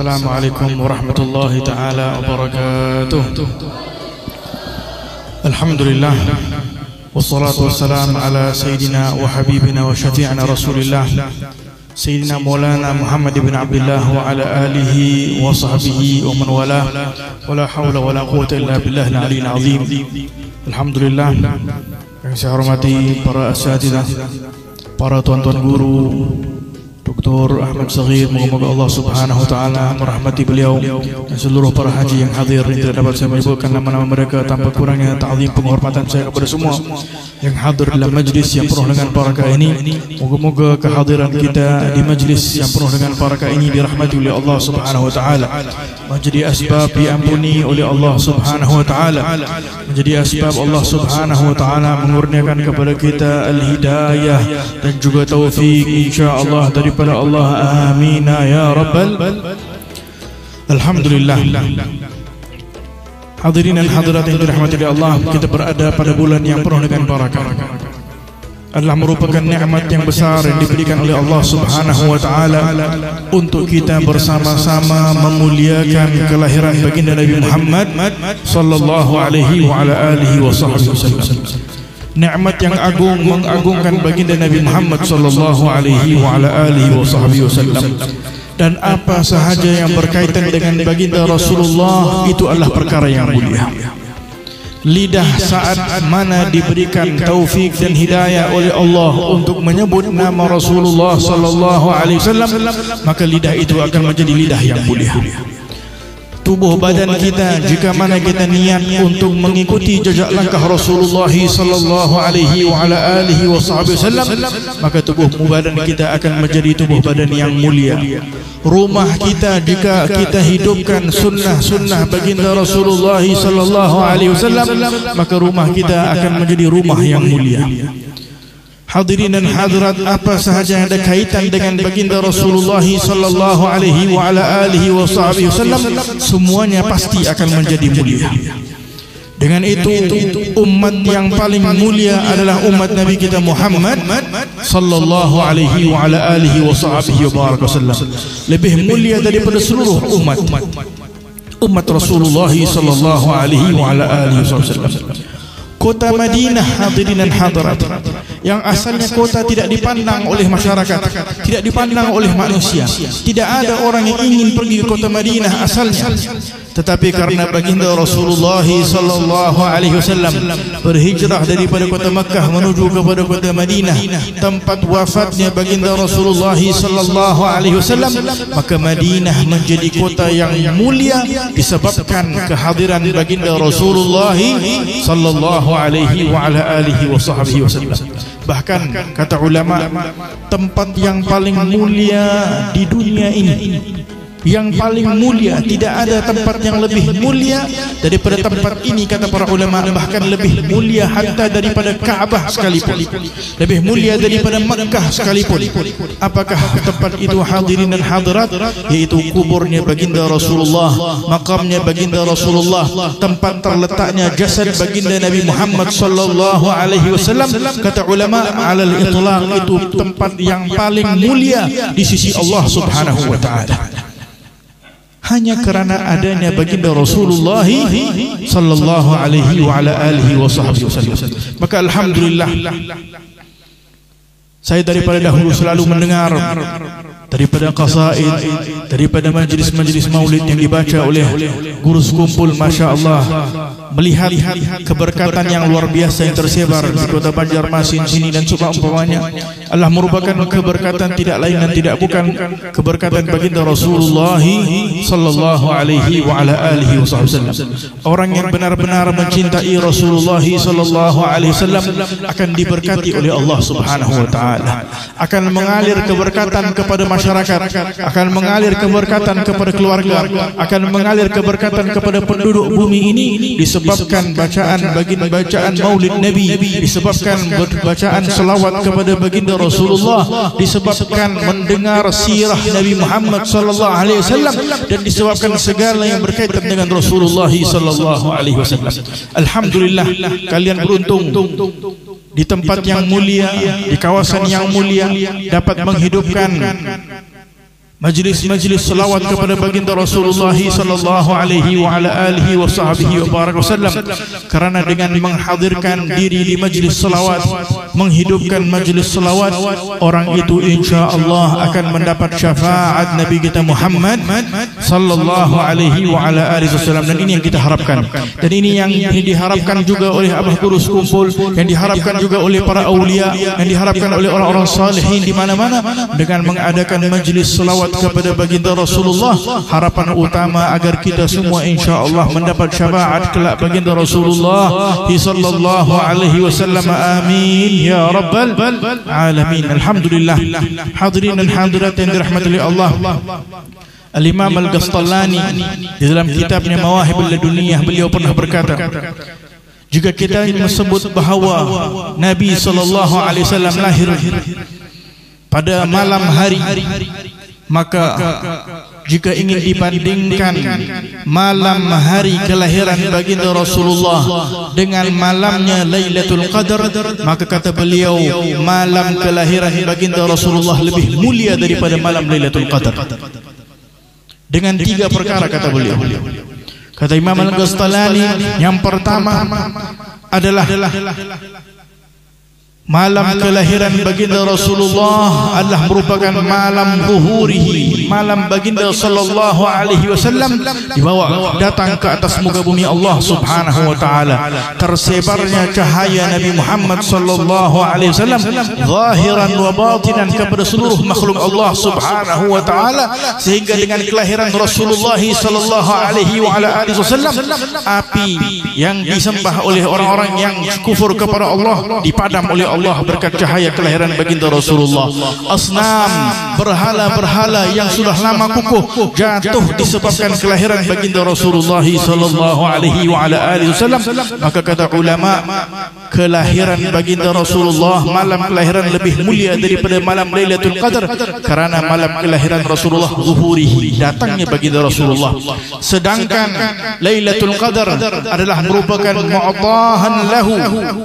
Assalamualaikum warahmatullahi ta'ala wabarakatuh. Alhamdulillah, wassalatu wassalam ala sayyidina wa habibina wa syafi'ina rasulillah Sayyidina Maulana Muhammad ibn Abdullah wa ala alihi wa sahbihi wa man wala wa la hawla wa la quwwata illa billahil aliyyil azim. Alhamdulillah, yang saya hormati para asatidzah, para tuan-tuan guru, Dr. Ahmad Saghir, moga-moga Allah Subhanahu wa taala merahmati beliau dan seluruh para haji yang hadir. Ini tidak dapat saya menyebutkan nama-nama mereka tanpa kurangnya ta'zim penghormatan saya kepada semua yang hadir dalam majlis yang penuh dengan barakah ini. Moga-moga kehadiran kita di majlis yang penuh dengan barakah ini dirahmati oleh Allah Subhanahu wa taala, menjadi asbab diampuni oleh Allah Subhanahu wa taala, menjadi asbab Allah Subhanahu wa taala mengurniakan kepada kita al-hidayah dan juga taufik insya-Allah daripada Allah. Amin ya rabbal. Alhamdulillah. Hadirin dan hadirat yang dirahmati oleh Allah, kita berada pada bulan yang penuh dengan barakah. Adalah merupakan nikmat yang besar yang diberikan oleh Allah Subhanahu wa taala untuk kita bersama-sama memuliakan kelahiran baginda Nabi Muhammad sallallahu alaihi wa ala alihi wasallam. Nikmat yang agung mengagungkan baginda Nabi Muhammad sallallahu alaihi wa ala alihi wasallam, dan apa sahaja yang berkaitan dengan baginda Rasulullah itu adalah perkara yang mulia. Lidah saat mana diberikan taufik dan hidayah oleh Allah untuk menyebut nama Rasulullah sallallahu alaihi wasallam, maka lidah itu akan menjadi lidah yang mulia. Tubuh badan kita, jika mana kita niat untuk mengikuti jejak langkah Rasulullah sallallahu alaihi wa ala alihi wasallam, maka tubuh badan kita akan menjadi tubuh badan yang mulia. Rumah kita, jika kita hidupkan sunnah-sunnah baginda Rasulullah sallallahu alaihi wasallam, maka rumah kita akan menjadi rumah yang mulia. Hadirin dan hadirat, apa sahaja yang ada kaitan dengan baginda Rasulullah sallallahu alaihi wa ala alihi wasallam, semuanya pasti akan menjadi mulia. Dengan itu, umat yang paling mulia adalah umat Nabi kita Muhammad sallallahu alaihi wa ala alihi wasallam. Lebih mulia daripada seluruh umat Rasulullah sallallahu alaihi wa ala alihi wasallam. Kota Madinah, hadirin dan hadirat, yang asalnya kota tidak dipandang oleh masyarakat, tidak dipandang oleh manusia, tidak ada orang yang ingin pergi ke kota Madinah asalnya. Tetapi karena baginda Rasulullah sallallahu alaihi wasallam berhijrah daripada kota Makkah menuju kepada kota Madinah, tempat wafatnya baginda Rasulullah sallallahu alaihi wasallam, maka Madinah menjadi kota yang mulia disebabkan kehadiran baginda Rasulullah sallallahu alaihi wa ala alihi wasallam. Bahkan kata ulama, tempat yang paling mulia di dunia ini, yang paling mulia, tidak ada tempat yang lebih mulia daripada tempat ini, kata para ulama. Bahkan lebih mulia hatta daripada Kaabah sekalipun, lebih mulia daripada Makkah sekalipun. Apakah tempat itu, hadirin dan hadirat? Yaitu kuburnya baginda Rasulullah, makamnya baginda Rasulullah, tempat terletaknya jasad baginda Nabi Muhammad sallallahu alaihi wasallam. Kata ulama, alal itlaq itu tempat yang paling mulia di sisi Allah Subhanahu wa taala. Hanya kerana adanya baginda Rasulullah sallallahu alaihi wa ala alihi wasallam. Maka alhamdulillah, saya daripada dahulu selalu mendengar daripada qasaid, daripada majlis-majlis maulid yang dibaca oleh guru sekumpul, masya Allah, melihat keberkatan yang luar biasa yang tersebar di kota Banjarmasin sini dan seumpamanya, adalah merupakan keberkatan tidak lain dan tidak bukan keberkatan baginda Rasulullah sallallahu alaihi wa ala alihi wasallam. Orang yang benar-benar mencintai Rasulullah sallallahu alaihi wasallam akan diberkati oleh Allah Subhanahu wa taala, akan mengalir keberkatan kepada masyarakat, akan mengalir keberkatan kepada keluarga, akan mengalir keberkatan kepada penduduk bumi ini, disebabkan bacaan maulid Nabi, disebabkan bacaan selawat kepada baginda Rasulullah, disebabkan mendengar sirah Nabi Muhammad sallallahu alaihi wasallam, dan disebabkan segala yang berkaitan dengan Rasulullah sallallahu alaihi wasallam. Alhamdulillah, kalian beruntung di tempat yang mulia, di kawasan yang mulia, dapat menghidupkan majlis-majlis selawat kepada baginda Rasulullah sallallahu alaihi wa ala alihi wa sahbihi wa baraka wasallam, kerana dengan menghadirkan diri di majlis selawat, menghidupkan majlis selawat, orang itu insya-Allah akan mendapat syafaat Nabi kita Muhammad sallallahu alaihi wa ala alihi wasallam. Dan ini yang kita harapkan, dan ini yang diharapkan juga oleh Abah Kurus Kumpul, yang diharapkan juga oleh para aulia, yang diharapkan oleh orang-orang salihin di mana-mana. Dengan mengadakan majlis selawat kepada baginda Rasulullah, harapan utama agar kita semua insya-Allah mendapat syafaat kelak baginda Rasulullah sallallahu alaihi wasallam. Amin ya rabbal alamin. Alhamdulillah. Hadirin dan hadirat yang dirahmati Allah, Al-Imam Al-Ghastalani di dalam kitabnya Mawahibul Laduniyah, beliau pernah berkata, jika kita menyebut bahawa Nabi sallallahu alaihi wasallam lahir pada malam hari, maka jika ingin dibandingkan malam hari kelahiran baginda Rasulullah dengan malamnya Lailatul Qadar, maka kata beliau, malam kelahiran baginda Rasulullah lebih mulia daripada malam Lailatul Qadar. Dengan 3 perkara kata beliau. Kata Imam Al-Ghastalani, yang pertama adalah malam kelahiran baginda Rasulullah adalah merupakan malam zuhurihi, malam baginda sallallahu alaihi wasallam dibawa datang ke atas muka bumi Allah Subhanahu wa taala. Tersebarnya cahaya Nabi Muhammad sallallahu alaihi wasallam zahiran wa batinan kepada seluruh makhluk Allah Subhanahu wa taala, sehingga dengan kelahiran Rasulullah sallallahu alaihi wa ala alihi wasallam, api yang disembah oleh orang-orang yang kufur kepada Allah dipadam oleh Allah berkat cahaya kelahiran baginda Rasulullah. Asnam, berhala-berhala yang sudah lama kukuh jatuh disebabkan kelahiran baginda Rasulullah sallallahu alaihi wa ala alihi wasallam. Maka kata ulama, kelahiran baginda Rasulullah, malam kelahiran lebih mulia daripada malam Lailatul Qadar, karena malam kelahiran Rasulullah zuhurihi, datangnya baginda Rasulullah. Sedangkan Lailatul Qadar adalah merupakan mu'tahan lahu,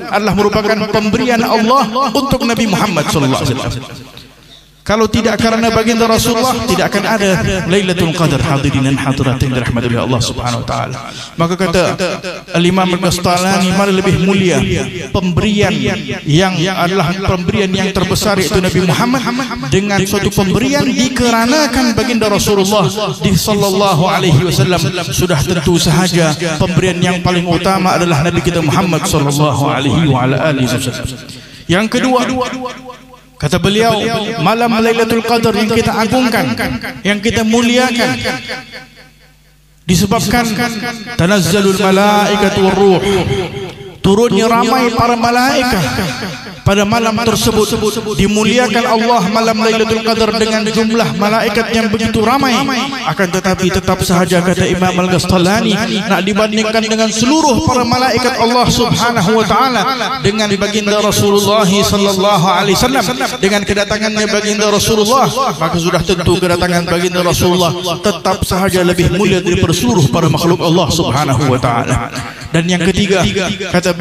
adalah merupakan pemberian Allah untuk Nabi Muhammad sallallahu alaihi wasallam. Kalau tidak karena baginda Rasulullah, tidak akan ada Lailatul Qadar. Hadirin dan hadirat yang dirahmati oleh Allah Subhanahu wa taala. Maka kata Al-Imam Al-Ghastalani, mana lebih mulia pemberian yang adalah pemberian yang terbesar, yaitu Nabi Muhammad, dengan suatu pemberian dikarenakan baginda Rasulullah sallallahu alaihi wasallam. Sudah tentu sahaja pemberian yang paling utama adalah Nabi kita Muhammad sallallahu alaihi wa ala alihi wasallam. Yang kedua, kata beliau, malam Lailatul Qadar yang kita agungkan, yang kita muliakan, disebabkan tanazzalul malaikatu warruh, turunnya ramai para malaikat pada malam tersebut. Dimuliakan Allah malam Lailatul Qadar dengan jumlah malaikat yang begitu ramai. Akan tetapi tetap sahaja, kata Imam Al-Ghastalani, nak dibandingkan dengan seluruh para malaikat Allah Subhanahu wa taala, dengan baginda Rasulullah sallallahu alaihi wasallam, dengan kedatangannya baginda Rasulullah, maka sudah tentu kedatangan baginda Rasulullah tetap sahaja lebih mulia daripada seluruh para makhluk Allah Subhanahu wa taala. Dan yang ketiga, kata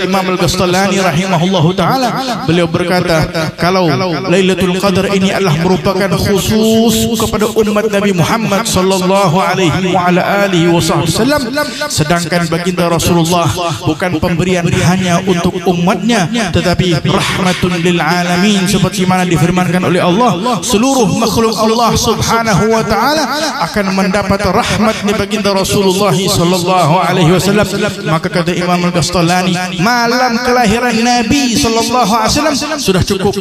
Imam Al-Ghastalani rahimahullahu taala, beliau berkata, kalau Lailatul Qadar ini adalah merupakan khusus kepada umat Nabi Muhammad sallallahu alaihi wa ala alihi wasallam, sedangkan baginda Rasulullah bukan pemberian hanya untuk umatnya, tetapi rahmatun lil alamin, seperti mana difirmankan oleh Allah, seluruh makhluk Allah Subhanahu wa taala akan mendapat rahmat dari baginda Rasulullah sallallahu alaihi wasallam. Maka kata Imam Al-Ghastalani, malam kelahiran Nabi sallallahu alaihi wasallam sudah cukup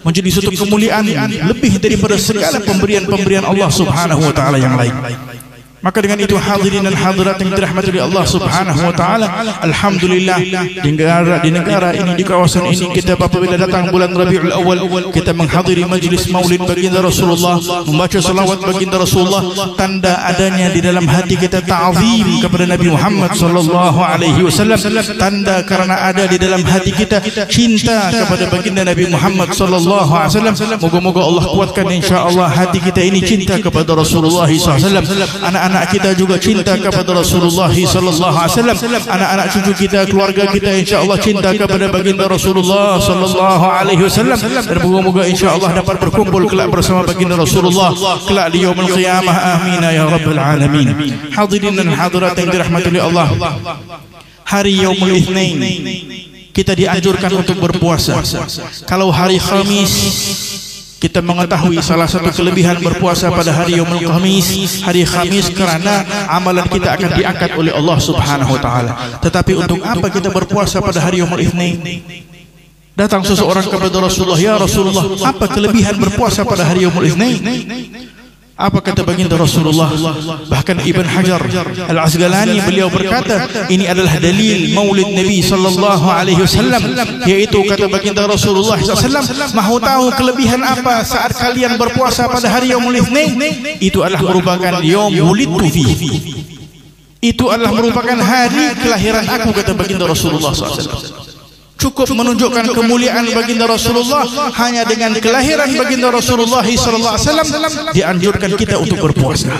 menjadi suatu kemuliaan lebih daripada segala pemberian-pemberian Allah Subhanahu wa taala yang lain. Maka dengan itu, hadirin dan hadirat yang dirahmati oleh Allah Subhanahu wa taala, alhamdulillah di negara ini, di kawasan ini, kita apabila datang bulan Rabiul Awal, kita menghadiri majlis Maulid baginda Rasulullah, membaca salawat baginda Rasulullah, tanda adanya di dalam hati kita ta'zim kepada Nabi Muhammad sallallahu alaihi wasallam, tanda karena ada di dalam hati kita cinta kepada baginda Nabi Muhammad sallallahu alaihi wasallam. Moga-moga Allah kuatkan insyaallah hati kita ini cinta kepada Rasulullah sallallahu alaihi wasallam. Anak-anak anak-anak kita juga cinta kepada Rasulullah sallallahu alaihi wasallam, anak-anak cucu kita, keluarga kita insya-Allah cinta kepada baginda Rasulullah sallallahu alaihi wasallam, dan moga-moga insya-Allah dapat berkumpul kelak bersama baginda Rasulullah kelak di yaumul qiyamah. Amin ya rabbal alamin. Hadirin dan hadirat yang dirahmati oleh Allah, hari yaumul Itsnain kita dianjurkan untuk berpuasa. Kalau hari Khamis, kita mengetahui salah satu kelebihan berpuasa pada hari yaumul Khamis, hari Khamis, kerana amalan kita akan diangkat oleh Allah Subhanahu wa taala. Tetapi untuk apa kita berpuasa pada hari yaumul Itsnain? Datang seseorang kepada Rasulullah, "Ya Rasulullah, apa kelebihan berpuasa pada hari yaumul Itsnain?" Apa kata baginda Rasulullah? Bahkan Ibn Hajar Al-Asqalani beliau berkata, ini adalah dalil maulid Nabi sallallahu alaihi wasallam, yaitu kata baginda Rasulullah sallallahu alaihi wasallam, mahu tahu kelebihan apa saat kalian berpuasa pada hari yaumul Itsnain? Itu adalah merupakan yaum wulidtu fihi. Itu adalah merupakan hari kelahiran aku, kata baginda Rasulullah sallallahu alaihi wasallam. Cukup menunjukkan kemuliaan baginda Rasulullah hanya dengan kelahiran baginda Rasulullah sallallahu alaihi wasallam dianjurkan kita untuk berpuasa.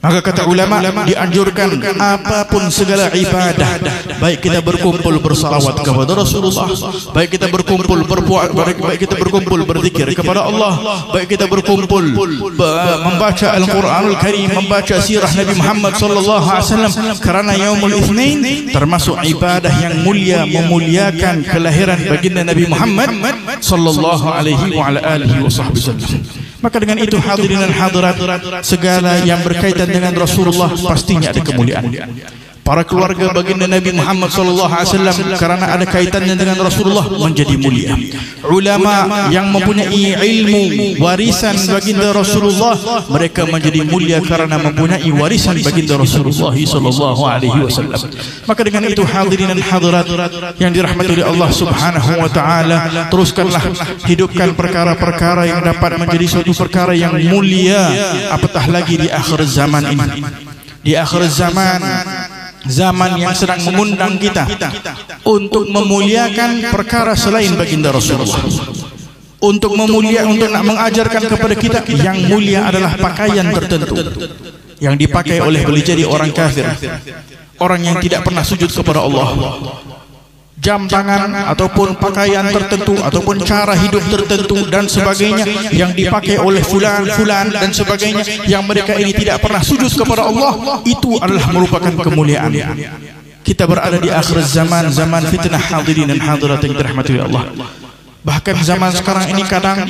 Maka kata ulama, dianjurkan apapun segala ibadah, baik kita berkumpul bersalawat kepada Rasulullah, baik kita berkumpul baik kita berkumpul berzikir kepada Allah, baik kita berkumpul membaca Al-Quranul Karim, membaca sirah Nabi Muhammad sallallahu alaihi wasallam, karena yaumul Itsnain termasuk ibadah yang mulia, memuliakan kelahiran baginda Nabi Muhammad sallallahu alaihi wa ala alihi wasallam. Maka dengan itu hadirin dan hadirat, segala yang berkaitan dengan Rasulullah pastinya ada kemuliaan. Para keluarga baginda Nabi Muhammad sallallahu alaihi wasallam karena ada kaitannya dengan Rasulullah menjadi mulia. Ulama yang mempunyai ilmu warisan baginda Rasulullah, mereka menjadi mulia karena mempunyai warisan baginda Rasulullah sallallahu alaihi wasallam. Maka dengan itu hadirin dan hadirat yang dirahmati oleh Allah Subhanahu wa taala, teruskanlah hidupkan perkara-perkara yang dapat menjadi suatu perkara yang mulia, apatah lagi di akhir zaman ini. Di akhir zaman yang sedang mengundang kita untuk memuliakan perkara selain baginda Rasulullah, untuk nak mengajarkan kepada kita yang mulia adalah pakaian tertentu yang dipakai oleh boleh jadi orang kafir, orang yang tidak pernah sujud kepada Allah, jam tangan ataupun pakaian tertentu ataupun cara hidup tertentu dan sebagainya yang dipakai oleh fulan dan sebagainya, yang mereka ini tidak pernah sujud kepada Allah. Itu adalah merupakan kemuliaan. Kita berada di akhir zaman, zaman fitnah hadirin dan hadirat yang dirahmati Allah. Bahkan zaman sekarang ini kadang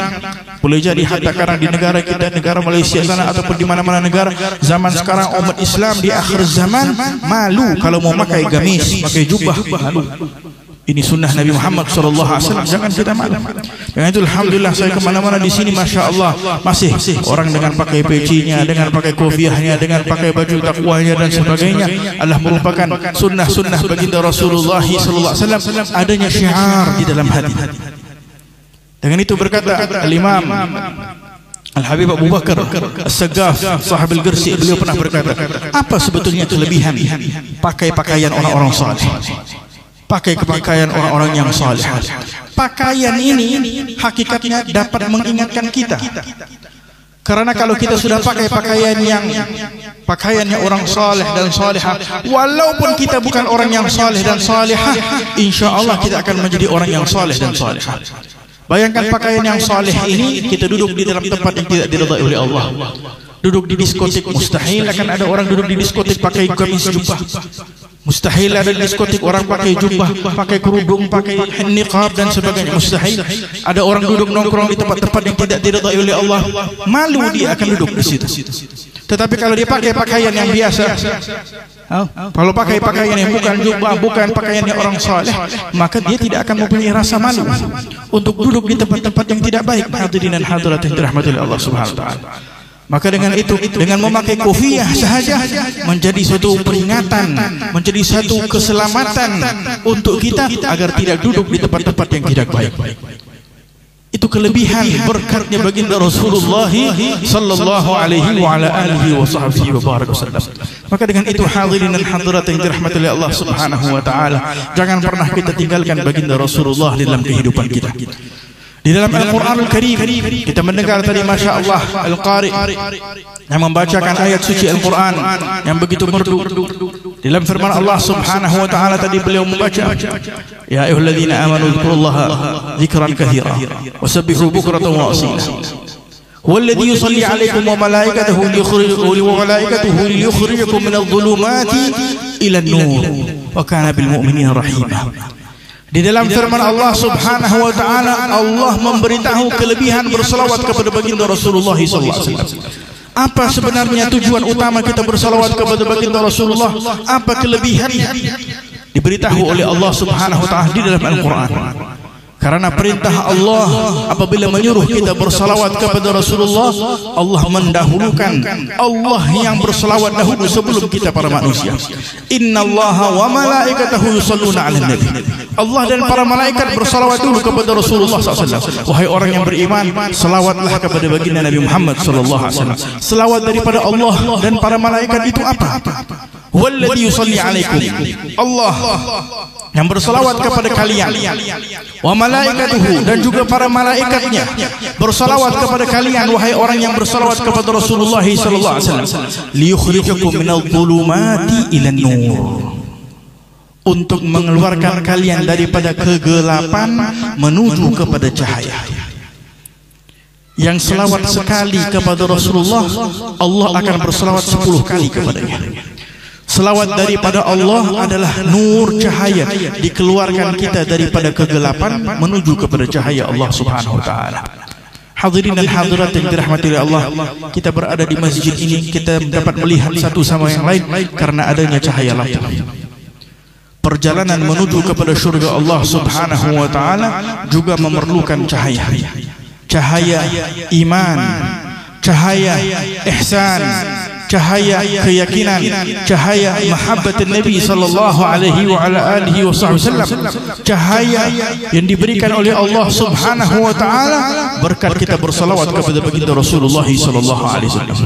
boleh jadi hatta kadang di negara kita, negara Malaysia sana ataupun di mana-mana negara, zaman sekarang umat Islam di akhir zaman malu kalau mau pakai gamis, pakai jubah, malu. Ini sunnah Nabi Muhammad SAW. Jangan kita malu. Dengan itu alhamdulillah saya kemana-mana di sini, masya Allah, masih orang dengan pakai pecinya, dengan pakai kofiahnya, dengan pakai baju takwanya dan sebagainya, adalah merupakan sunnah-sunnah baginda Rasulullah SAW. Adanya syiar di dalam hati. Dengan itu berkata Al-Imam Al-Habib Abu Bakar As-Saggaf Sahib Al-Girsi, beliau pernah berkata, apa sebetulnya kelebihan pakai pakaian orang-orang saleh, pakai pakaian orang-orang yang saleh? Pakaian ini hakikatnya dapat mengingatkan kita, karena kalau kita sudah pakai pakaian yang pakaiannya orang saleh dan salihah, walaupun kita bukan orang yang saleh dan salihah, insya Allah kita akan menjadi orang yang saleh dan salihah. Bayangkan pakaian yang saleh ini, kita duduk di dalam tempat yang tidak diridai oleh Allah, duduk di diskotik, mustahil akan ada orang duduk di diskotik pakai gamis jubah. Mustahil ada di diskotik orang pakai jubah, pakai kerudung, pakai niqab dan sebagainya. Mustahil ada orang duduk nongkrong di tempat-tempat yang tidak diridai oleh Allah, malu dia akan duduk di situ. Tetapi kalau dia pakai pakaian yang biasa, kalau pakai pakaian yang bukan jubah, bukan pakaiannya orang saleh, maka dia tidak akan mempunyai rasa malu untuk duduk di tempat-tempat yang tidak baik. Hadirin dan hadirat yang dirahmati oleh Allah Subhanahu wa taala. Maka dengan itu, dengan memakai kofiah sahaja menjadi suatu peringatan, menjadi satu keselamatan untuk kita agar tidak duduk di tempat-tempat yang tidak baik. Itu kelebihan berkatnya baginda Rasulullah sallallahu alaihi wa ala alihi wa sahbihi wa baraka wasallam. Maka dengan itu hadirin dan hadirat yang dirahmati oleh Allah Subhanahu wa taala, jangan pernah kita tinggalkan baginda Rasulullah dalam kehidupan kita. Di dalam Al-Quranul Karim kita mendengar tadi Masya Allah Al-Qari yang membacakan ayat suci Al-Quran yang begitu merdu. Dalam firman Allah Subhanahu wa taala tadi beliau membaca, ya ayyuhalladzina amanu dzkurullaha dzikran katsira wasabbihu bukratan wa asila. Huwallazi yusalli 'alaikum wa malaikatuhu liyukhrijakum minadh dhulumati ilan nur wa kana bil mu'minina rahima. Di dalam firman Allah Subhanahu wa taala, Allah memberitahu kelebihan berselawat kepada baginda Rasulullah sallallahu alaihi wasallam. Apa sebenarnya tujuan utama kita berselawat kepada baginda Rasulullah? Apa kelebihannya? Diberitahu oleh Allah Subhanahu wa taala di dalam Al-Qur'an. Karena perintah Allah apabila menyuruh kita bersalawat kepada Rasulullah, Allah mendahulukan, Allah yang bersalawat dahulu sebelum kita para manusia. Innallaha wa malaikatahu yusalluna 'alan nabi. Allah dan para malaikat bersalawat dulu kepada Rasulullah SAW. Wahai orang yang beriman, salawatlah kepada baginda Nabi Muhammad SAW. Salawat daripada Allah dan para malaikat itu apa? Huwallazi yusalli 'alaikum. Allah yang bersalawat kepada kalian, wa malaikatuhu, dan juga para malaikatnya bersalawat kepada kalian, wahai orang yang bersalawat kepada Rasulullah sallallahu alaihi wasallam, liyukhrijakum minadh dhulumati ilan nur, untuk mengeluarkan kalian daripada kegelapan menuju kepada cahaya. Yang selawat sekali kepada Rasulullah, Allah akan berselawat 10 kali kepadanya. Selawat daripada Allah adalah nur, cahaya, dikeluarkan kita daripada kegelapan menuju kepada cahaya Allah Subhanahu wa taala. Hadirin dan hadirat yang dirahmati oleh Allah, kita berada di masjid ini, kita dapat melihat satu sama yang lain karena adanya cahaya lampu. Perjalanan menuju kepada syurga Allah Subhanahu wa taala juga memerlukan cahaya. Cahaya iman, cahaya ihsan, cahaya keyakinan, cahaya mahabbatin Nabi sallallahu alaihi wa ala alihi wasallam, cahaya yang diberikan oleh Allah Subhanahu wa taala berkat kita bersalawat kepada baginda Rasulullah sallallahu alaihi wasallam.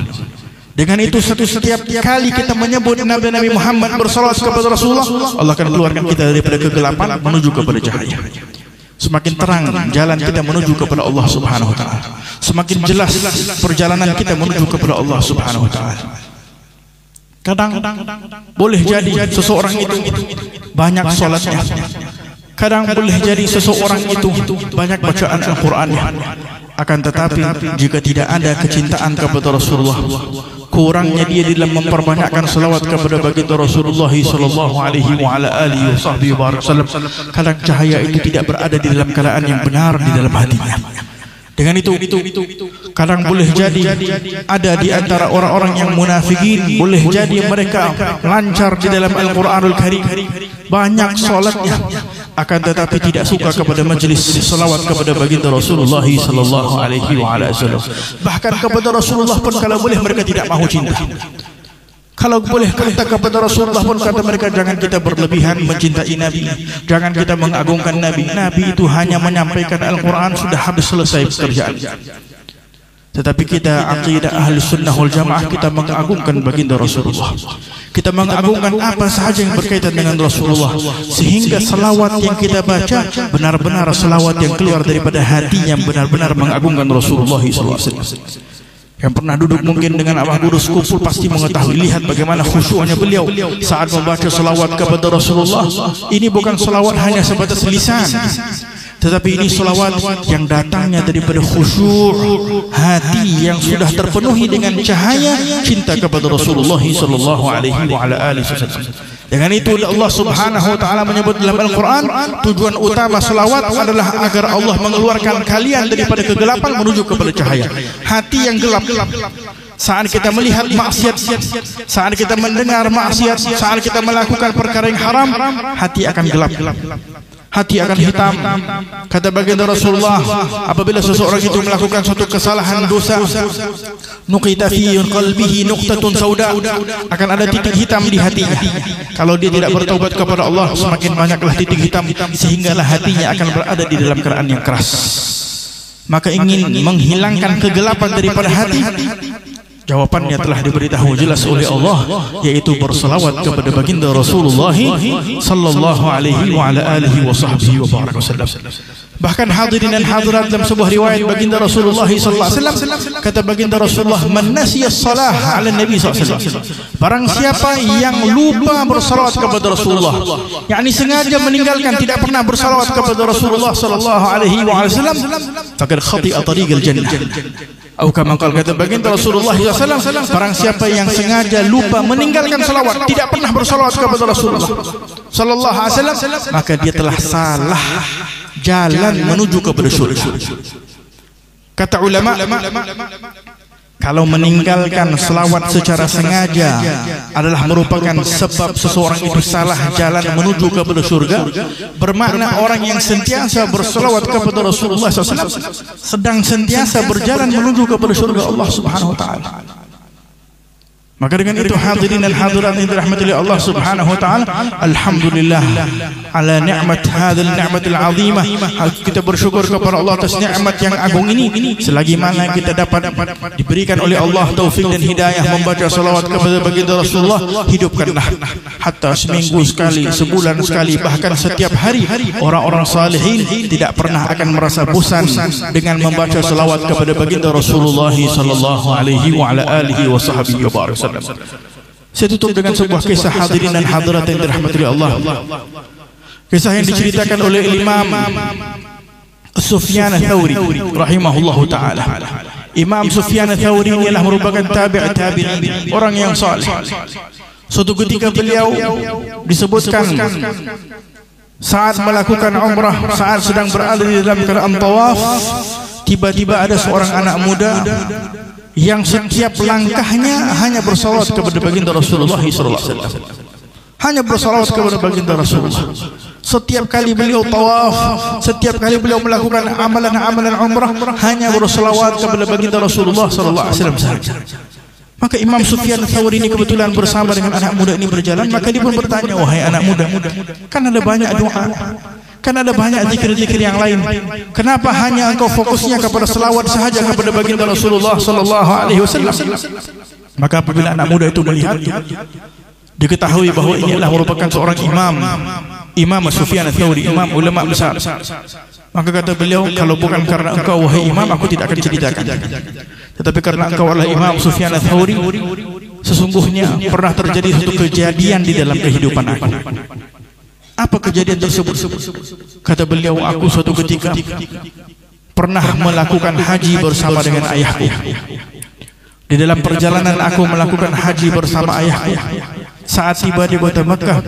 Dengan itu setiap kali kita menyebut Nabi Muhammad bersalawat kepada Rasulullah, Allah akan keluarkan kita daripada kegelapan menuju kepada cahaya. Semakin terang jalan kita menuju kepada Allah Subhanahu wa taala, semakin jelas perjalanan kita menuju kepada Allah Subhanahu wa taala. Kadang boleh jadi seseorang itu banyak salatnya, kadang boleh jadi seseorang itu banyak bacaan Al-Qur'annya, akan tetapi jika tidak ada kecintaan kepada Rasulullah, kurangnya dia dalam memperbanyakkan selawat kepada baginda Rasulullah sallallahu alaihi wa ala alihi wasallam, kadang cahaya itu tidak berada di dalam keadaan yang benar di dalam hatinya. Dengan itu kadang boleh jadi ada di antara orang-orang yang munafikin, boleh jadi mereka lancar di dalam Al-Quranul Karim, banyak salatnya, akan tetapi tidak suka kepada majlis salawat kepada baginda Rasulullah sallallahu alaihi wasallam. Bahkan kepada Rasulullah pun kalau boleh mereka tidak mahu cinta. Kalau boleh kata kepada Rasulullah pun kata mereka, jangan kita berlebihan mencintai Nabi, jangan kita mengagungkan Nabi. Nabi itu hanya menyampaikan Al-Quran, sudah habis selesai pekerjaan. Tetapi kita aqidah ahli sunnah wal jamaah, kita mengagungkan baginda Rasulullah, kita mengagungkan apa sahaja yang berkaitan dengan Rasulullah, sehingga selawat yang kita baca benar-benar selawat yang keluar daripada hati yang benar-benar mengagungkan Rasulullah SAW. Yang pernah duduk mungkin dengan Abah Guru Sekupul pasti mengetahui, lihat bagaimana khusyuknya beliau saat membaca selawat kepada Rasulullah. Ini bukan selawat hanya sebatas lisan, tetapi ini selawat yang datangnya daripada khusyuk hati yang sudah terpenuhi dengan cahaya cinta kepada Rasulullah sallallahu alaihi wasallam. Dengan itu Allah Subhanahu wa taala menyebut dalam Al-Quran, tujuan utama selawat adalah agar Allah mengeluarkan kalian daripada kegelapan menuju kepada cahaya. Hati yang gelap, saat kita melihat maksiat, saat kita mendengar maksiat, saat kita melakukan perkara yang haram, hati akan gelap, hati akan hitam. Kata baginda Rasulullah, apabila seseorang itu melakukan suatu kesalahan dosa, nuqita fi qalbihi nuqtatun sauda, akan ada titik hitam di hatinya. Kalau dia tidak bertaubat kepada Allah, semakin banyaklah titik hitam, sehinggalah hatinya akan berada di dalam keadaan yang keras. Maka ingin menghilangkan kegelapan daripada hati, jawabannya telah diberitahu jelas oleh Allah, yaitu berselawat kepada baginda Rasulullah sallallahu alaihi wa ala alihi wa sahbihi wa baraka wasallam. Bahkan hadirin dan hadirat, dalam sebuah riwayat baginda Rasulullah sallallahu alaihi wasallam, kata baginda Rasulullah, man nasiya salah ala nabi sallallahu alaihi wasallam, barang siapa yang lupa bersalawat kepada Rasulullah, yakni sengaja meninggalkan, tidak pernah bersalawat kepada Rasulullah sallallahu alaihi wasallam, faqad khati'a tariqal jannah. Atau kama kata baginda Rasulullah sallallahu alaihi wasallam, barang siapa yang sengaja lupa meninggalkan salawat, tidak pernah bersalawat kepada Rasulullah sallallahu alaihi wasallam, maka dia telah salah jalan menuju kepada syurga. Kata ulama, kalau meninggalkan selawat secara sengaja adalah merupakan sebab seseorang itu salah jalan menuju kepada syurga, bermakna orang yang sentiasa berselawat kepada Rasulullah SAW sedang sentiasa berjalan menuju kepada syurga Allah Subhanahu wa taala. Maka dengan itu hadirin dan hadirat yang dirahmati oleh Allah Subhanahu wa taala, alhamdulillah ala nikmat hadzal ni'matil azimah. Kita bersyukur kepada Allah atas nikmat yang agung ini. Selagi mana kita dapat diberikan oleh Allah taufik dan hidayah membaca salawat kepada baginda Rasulullah, hidupkanlah hatta seminggu sekali, sebulan sekali, bahkan setiap hari. Orang-orang salihin tidak pernah akan merasa bosan dengan membaca salawat kepada baginda Rasulullah sallallahu alaihi wa ala alihi wa sahbihi wa barak. Saya tutup dengan sebuah kisah hadirin dan hadirat yang dirahmati oleh Allah. Kisah yang diceritakan oleh Imam Sufyan Ats-Tsauri rahimahullahu taala. Imam Sufyan Ats-Tsauri ialah merupakan tabi'in, orang yang saleh. Suatu ketika beliau disebutkan saat melakukan umrah, saat sedang berada di dalam keadaan tawaf, tiba-tiba ada seorang anak muda yang setiap langkahnya hanya bersalawat kepada baginda Rasulullah sallallahu alaihi wasallam. Hanya bersalawat kepada baginda Rasulullah. Setiap kali beliau tawaf, setiap kali beliau melakukan amalan-amalan umrah, hanya bersalawat kepada baginda Rasulullah sallallahu alaihi wasallam saja. Maka Imam Sufyan Ats-Tsauri ini kebetulan bersama dengan anak muda ini berjalan, maka dia pun bertanya, wahai anak muda, kan ada banyak doa, kan ada banyak zikir-zikir yang lain, kenapa hanya engkau fokusnya kepada selawat sahaja kepada baginda Rasulullah sallallahu alaihi wasallam? Maka apabila anak muda itu melihat, diketahui bahwa ini adalah merupakan seorang Imam Sufyan Ats-Tsauri, imam ulama besar. Maka kata beliau, kalau bukan karena engkau wahai imam, aku tidak akan ceritakan. Tetapi karena engkau adalah Imam Sufyan Ats-Tsauri, sesungguhnya pernah terjadi satu kejadian di dalam kehidupan aku. Apa kejadian tersebut? Kata beliau, aku suatu ketika pernah melakukan haji bersama dengan ayahku. Di dalam perjalanan aku melakukan haji bersama ayahku, saat tiba di kota Makkah,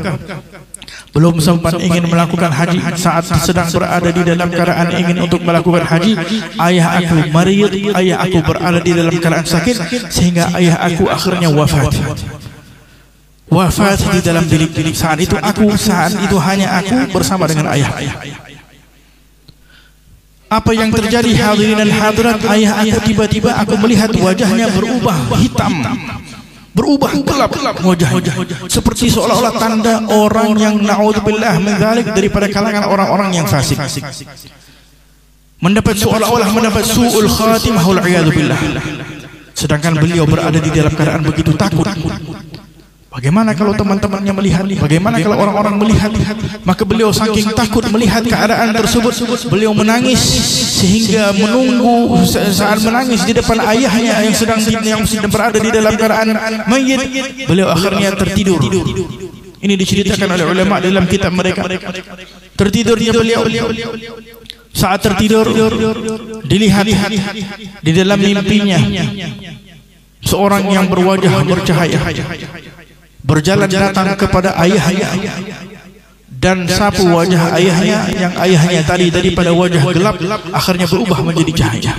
belum sempat ingin melakukan haji, saat sedang berada di dalam keadaan ingin untuk melakukan haji, ayah aku marid, ayah aku berada di dalam keadaan sakit, sehingga ayah aku akhirnya wafat di dalam bilik-bilik. Saat itu hanya aku bersama dengan ayah. Apa yang terjadi hadirin dan hadirat? Ayah aku tiba-tiba aku melihat wajahnya berubah hitam, berubah gelap wajahnya, seperti seolah-olah tanda orang yang naudzubillah min dzalik, daripada kalangan orang-orang yang fasik, seolah-olah mendapat su'ul khatimah wal iyadu billah. Sedangkan beliau berada di dalam keadaan begitu takut. Bagaimana kalau teman-temannya melihat? Bagaimana kalau orang-orang melihat? Maka beliau saking takut melihat keadaan tersebut, beliau menangis sehingga menunggu. Saat menangis di depan ayahnya yang sedang berada di dalam keadaan mayit, beliau akhirnya tertidur. Ini diceritakan oleh ulama dalam kitab mereka. Tertidurnya beliau. Saat tertidur, dilihat di dalam mimpinya seorang yang berwajah bercahaya berjalan datang kepada ayahnya dan sapu wajah ayahnya, yang ayahnya tadi daripada wajah gelap akhirnya berubah menjadi cahaya.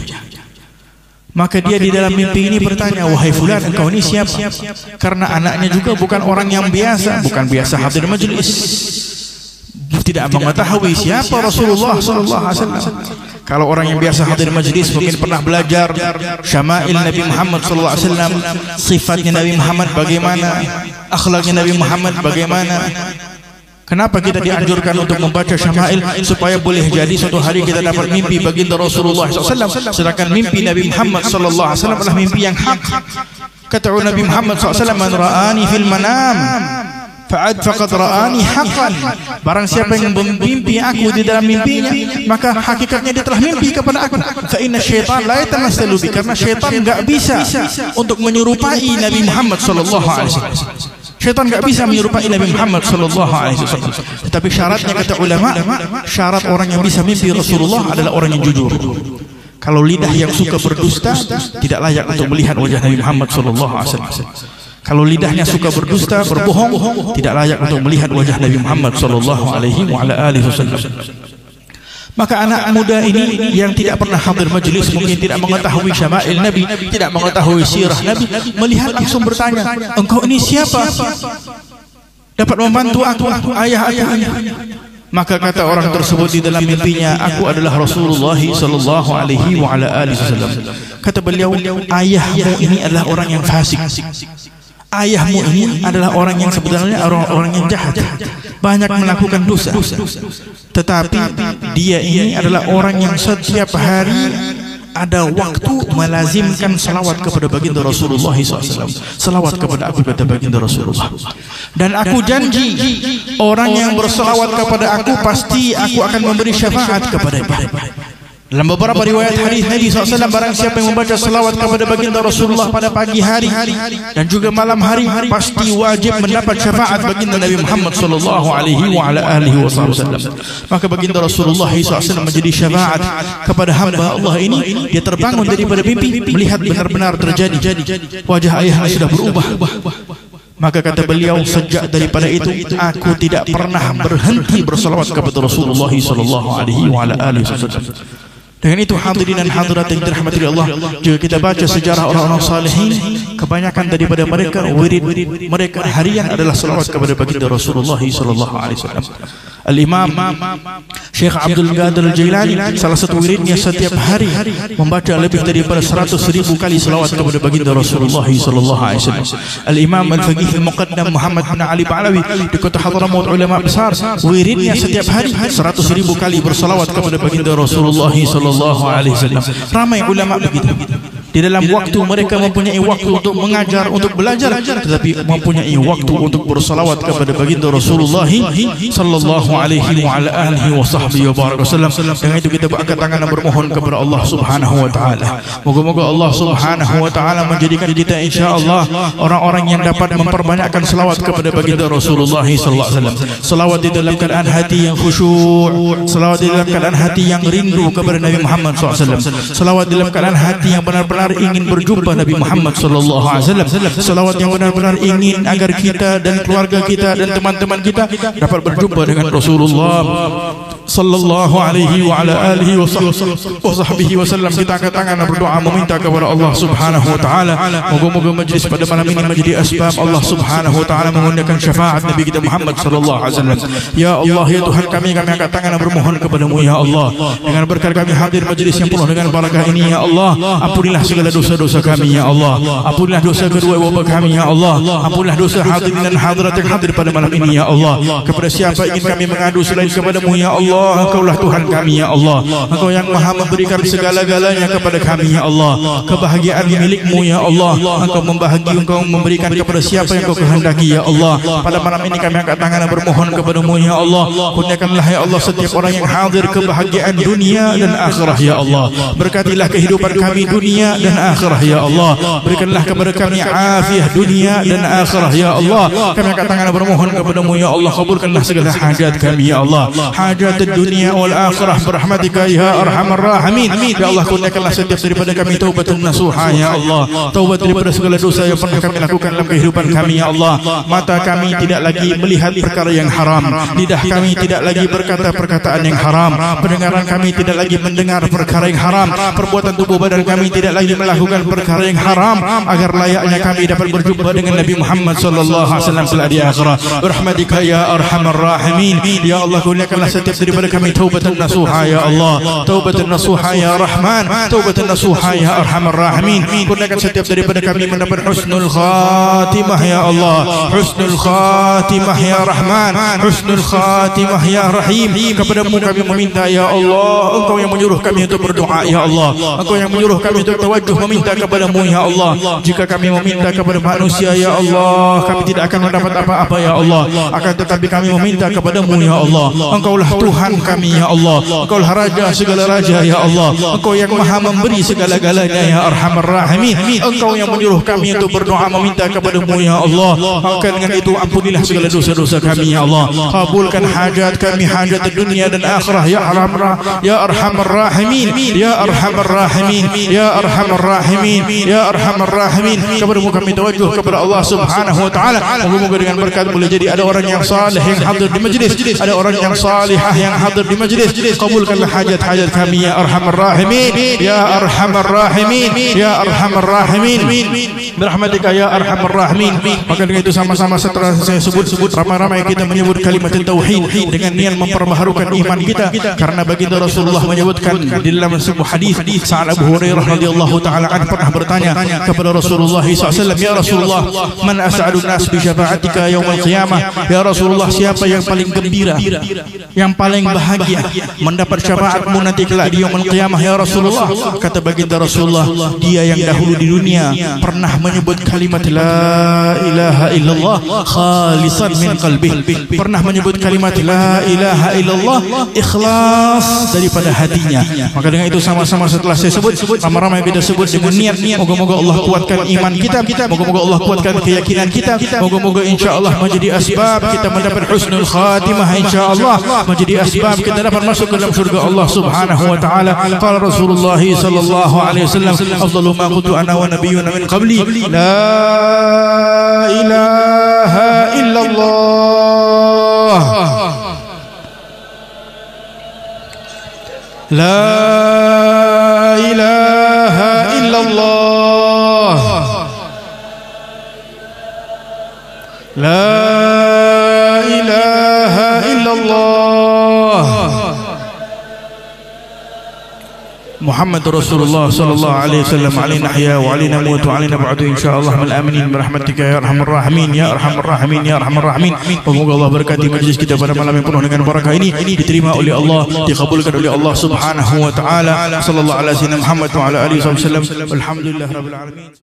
Maka dia di dalam mimpi ini bertanya, wahai fulan, engkau ini siapa? Karena anaknya juga bukan orang yang biasa, bukan biasa hadir majlis, tidak mengetahui siapa Rasulullah sallallahu alaihi wasallam. Kalau orang yang biasa hadir majlis mungkin pernah belajar syama'il Nabi Muhammad sallallahu alaihi wasallam, sifatnya Nabi Muhammad bagaimana, akhlaknya Nabi Muhammad bagaimana. Kenapa kita dianjurkan untuk membaca syama'il? Supaya boleh jadi suatu hari kita dapat mimpi baginda Rasulullah SAW. Sedangkan mimpi Nabi Muhammad SAW adalah mimpi yang hak. Kata Nabi Muhammad SAW, man ra'ani fil manam faqad ra'ani haqqan. Barang siapa yang memimpi aku di dalam mimpinya, maka hakikatnya dia telah mimpi kepada aku. Fa inna syaitan la yatamassalu bi, karena syaitan enggak bisa untuk menyerupai Nabi Muhammad sallallahu alaihi wasallam. Syaitan enggak bisa menyerupai Nabi Muhammad sallallahu alaihi wasallam. Tetapi syaratnya kata ulama, syarat orang yang bisa mimpi Rasulullah adalah orang yang jujur. Kalau lidah yang suka berdusta tidak layak untuk melihat wajah Nabi Muhammad sallallahu alaihi wasallam. Kalau lidahnya suka berdusta, berbohong, tidak layak untuk melihat wajah Nabi Muhammad sallallahu alaihi wasallam. Maka anak muda ini yang tidak pernah hadir majlis, mungkin tidak mengetahui syama'il Nabi, tidak mengetahui sirah Nabi, melihat langsung bertanya, engkau ini siapa? Dapat membantu aku, ayah aku ini. Maka kata orang tersebut di dalam mimpinya, aku adalah Rasulullah sallallahu alaihi wasallam. Kata beliau, ayahmu ini adalah orang yang fasik. Ayahmu ini adalah orang yang sebenarnya orang yang jahat, banyak melakukan dosa. Tetapi dia ini adalah orang yang setiap hari ada waktu melazimkan salawat kepada baginda Rasulullah SAW. Salawat kepada aku, kata baginda Rasulullah. Dan aku janji, orang yang bersalawat kepada aku pasti aku akan memberi syafaat kepadanya. Dalam beberapa riwayat hadis Nabi SAW, barang siapa yang membaca salawat kepada baginda Rasulullah pada pagi hari dan juga malam hari, pasti wajib mendapat syafaat baginda Nabi Muhammad sallallahu alaihi wasallam. Maka baginda Rasulullah SAW menjadi syafaat kepada hamba Allah ini. Dia terbangun daripada mimpi, melihat benar-benar terjadi wajah ayahnya sudah berubah. Maka kata beliau, sejak daripada itu aku tidak pernah berhenti bersalawat kepada Rasulullah sallallahu alaihi wasallam. Dengan itu hadirin dan hadirat yang dirahmati Allah, jika kita baca sejarah orang-orang salihin, kebanyakan daripada mereka wirid mereka harian adalah salawat kepada baginda Rasulullah sallallahu alaihi wasallam. Al-Imam Syekh Abdul Qadir Al-Jailani, salah satu wiridnya setiap hari membaca lebih daripada 100,000 kali salawat kepada baginda Rasulullah sallallahu alaihi wasallam. Al-Imam Al-Faqih Al-Muqaddam Muhammad bin Ali Ba'alawi di kota Hadramaut, ulama besar, wiridnya setiap hari 100,000 kali bersalawat kepada baginda Rasulullah sallallahu alaihi wasallam. Ramai ulama begitu. Di dalam waktu mereka mempunyai waktu untuk mengajar, untuk belajar, tetapi mempunyai waktu untuk bersalawat kepada baginda Rasulullah sallallahu alaihi wasallam. Dengan itu kita berangkat tangan dan bermohon kepada Allah Subhanahu wa taala. Moga-moga Allah Subhanahu wa taala menjadikan kita insyaallah orang-orang yang dapat memperbanyakkan selawat kepada baginda Rasulullah sallallahu alaihi wasallam. Selawat di dalam keadaan hati yang khusyuk, selawat di dalam keadaan hati yang rindu kepada Nabi Muhammad sallallahu alaihi wasallam. Selawat di dalam keadaan hati yang benar-benar ingin berjumpa Nabi Muhammad sallallahu alaihi wasallam. Selawat yang benar-benar ingin agar kita dan keluarga kita dan teman-teman kita dapat berjumpa dengan Rasulullah sallallahu alaihi wa ala alihi wa sahbihi wasallam. Kita angkat tangan dan berdoa meminta kepada Allah Subhanahu wa taala, moga-moga majlis pada malam ini menjadi asbab Allah Subhanahu wa taala mengundangkan syafaat Nabi kita Muhammad sallallahu alaihi wasallam. Ya Allah, ya Tuhan kami angkat tangan dan bermohon kepadamu ya Allah, dengan berkat kami hadir majlis yang penuh dengan barakah ini ya Allah, ampunilah segala dosa-dosa kami ya Allah, ampunilah dosa kedua bapa kami ya Allah, ampunilah dosa hadirin dan hadirat yang hadir pada malam ini ya Allah. Kepada siapa ingin kami mengadu selain kepadamu ya Allah, Engkaulah Tuhan kami ya Allah. Engkau yang maha memberikan segala-galanya kepada kami ya Allah. Kebahagiaan milikmu ya Allah. Engkau Engkau memberikan kepada siapa yang Engkau kehendaki ya Allah. Pada malam ini kami angkat tangan dan bermohon kepadamu ya Allah, kurniakanlah ya Allah setiap orang yang hadir kebahagiaan dunia dan akhirah ya Allah. Berkatilah kehidupan kami dunia dan akhirah ya Allah. Berikanlah kepada kami afiah dunia dan akhirah ya Allah. Kami angkat tangan dan bermohon kepadamu ya Allah, kabulkanlah segala hajat kami ya Allah, hajat dunia wal akhirah berahmatika ya arhamar rahimin. Ya Allah, kurniakanlah setiap daripada kami taubatun nasuha ya Allah, taubat daripada segala dosa yang pernah kami lakukan dalam kehidupan kami ya Allah. Mata kami tidak lagi melihat perkara yang haram, lidah kami tidak lagi berkata perkataan yang haram, pendengaran kami tidak lagi mendengar perkara yang haram, perbuatan tubuh badan kami tidak lagi melakukan perkara yang haram, agar layaknya kami dapat berjumpa dengan Nabi Muhammad sallallahu alaihi wasallam di akhirat. Rahmatika ya arhamar rahimin. Ya Allah, kurniakanlah setiap daripada kami taubatan nasuha ya Allah, taubatan nasuha ya Rahman, taubatan nasuha ya Arhamar Rahimin. Kurniakan setiap daripada kami mendapat husnul khatimah ya Allah, husnul khatimah ya Rahman, husnul khatimah ya Rahim. Kepadamu kami meminta ya Allah, Engkau yang menyuruh kami untuk berdoa ya Allah, Engkau yang menyuruh kami untuk tawajuh meminta kepadamu ya Allah. Jika kami meminta kepada manusia ya Allah, kami tidak akan mendapat apa-apa ya Allah, akan tetapi kami meminta kepadamu ya Allah. Engkaulah Tuhan kami ya Allah, Engkaulah Raja segala raja ya Allah, Engkau yang maha memberi segala-galanya ya Arhamar Rahimin. Engkau yang menyuruh kami untuk berdoa meminta kepadamu ya Allah. Maka dengan itu ampunilah segala dosa-dosa kami ya Allah, kabulkan hajat kami, hajat dunia dan akhirah ya Arhamar Rahimin, ya Arhamar Rahimin, ya Arhamar Rahimin, ya Arhamar Rahimin. Kepadamu kami tawajuh kepada Allah Subhanahu wa taala. Moga-moga dengan berkat boleh jadi ada orang yang saleh yang hadir di majlis, ada orang yang salihah yang hadir di majlis. Kabulkanlah hajat-hajat kami ya Arhamar Rahimin, ya Arhamar Rahimin, ya Arhamar Rahimin, birahmatika ya Arhamar Rahimin. Maka dengan itu sama-sama setelah saya sebut-sebut ramai-ramai kita menyebut kalimat tauhid dengan niat memperbaharukan iman kita, karena baginda Rasulullah menyebutkan di dalam sebuah hadis, Sa'ad Abu Hurairah radhiyallahu taala an pernah bertanya kepada Rasulullah SAW, ya Rasulullah, man as'adun nas bi syafa'atika yaumil qiyamah, ya Rasulullah, siapa yang paling gembira, yang paling bahagia mendapat syafaatmu nanti kelak di yaumil qiyamah ya Rasulullah? Kata baginda Rasulullah, dia yang dahulu di dunia pernah menyebut kalimat la ilaha illallah khalisan min qalbih, pernah menyebut kalimat la ilaha illallah ikhlas daripada hatinya. Maka dengan itu sama-sama setelah saya sebut, ramai-ramai kita sebut dengan niat, moga-moga Allah kuatkan iman kita, moga-moga Allah kuatkan keyakinan kita, moga-moga insya-Allah menjadi asbab kita mendapat husnul khatimah, insya-Allah menjadi asbab kita dapat masuk ke dalam surga Allah Subhanahu wa taala. Qala Rasulullah sallallahu alaihi wasallam, afdalu ma qultu ana wa nabiyyuna min qabli la ilaha illallah, la ilaha illallah, la ilaha illallah, Muhammad Rasulullah sallallahu alaihi wasallam. Alaina nahya wa alaina namut wa alaina ba'du insyaallah mal aminin birahmatika ya arhamar rahimin, ya arhamar rahimin, ya arhamar rahimin. Semoga Allah berkati majlis kita pada malam yang penuh dengan barakah ini, diterima oleh Allah, dikabulkan oleh Allah Subhanahu wa taala. Sallallahu alaihi wasallam Muhammad wa ala alihi wasallam. Alhamdulillah rabbil alamin.